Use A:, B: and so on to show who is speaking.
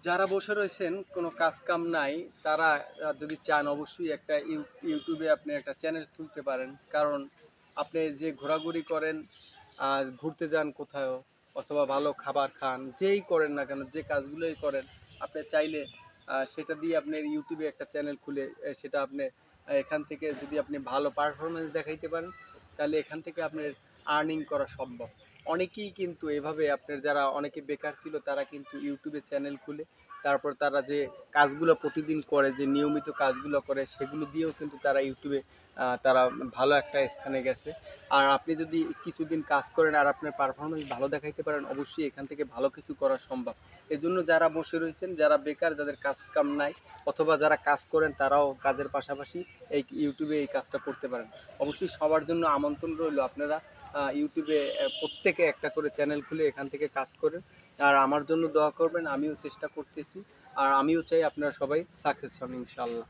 A: যারা বসে রয়েছেন কোনো কাজ কাম নাই তারা যদি চান অবশ্যই একটা ইউটিউবে আপনি একটা চ্যানেল খুলতে পারেন। কারণ আপনি যে ঘোরাঘুরি করেন, ঘুরতে যান কোথাও অথবা ভালো খাবার খান, যেই করেন না কেন, যে কাজগুলোই করেন, আপনি চাইলে সেটা দিয়ে আপনার ইউটিউবে একটা চ্যানেল খুলে সেটা আপনি এখান থেকে যদি আপনি ভালো পারফরমেন্স দেখাইতে পারেন, তাহলে এখান থেকে আপনার আর্নিং করা সম্ভব। অনেকেই কিন্তু এভাবে আপনার যারা অনেকে বেকার ছিল তারা কিন্তু ইউটিউবে চ্যানেল খুলে তারপর তারা যে কাজগুলো প্রতিদিন করে, যে নিয়মিত কাজগুলো করে, সেগুলো দিয়েও কিন্তু তারা ইউটিউবে তারা ভালো একটা স্থানে গেছে। আর আপনি যদি কিছুদিন কাজ করেন আর আপনার পারফরমেন্স ভালো দেখাইতে পারেন, অবশ্যই এখান থেকে ভালো কিছু করা সম্ভব। এজন্য যারা বসে রয়েছেন, যারা বেকার, যাদের কাজ কাম নাই, অথবা যারা কাজ করেন তারাও কাজের পাশাপাশি এই ইউটিউবে এই কাজটা করতে পারেন। অবশ্যই সবার জন্য আমন্ত্রণ রইল, আপনারা ইউটিউবে প্রত্যেকে একটা করে চ্যানেল খুলে এখান থেকে কাজ করেন। আর আমার জন্য দোয়া করবেন, আমিও চেষ্টা করতেছি। আর আমিও চাই আপনারা সবাই সাকসেস হন ইনশাআল্লাহ।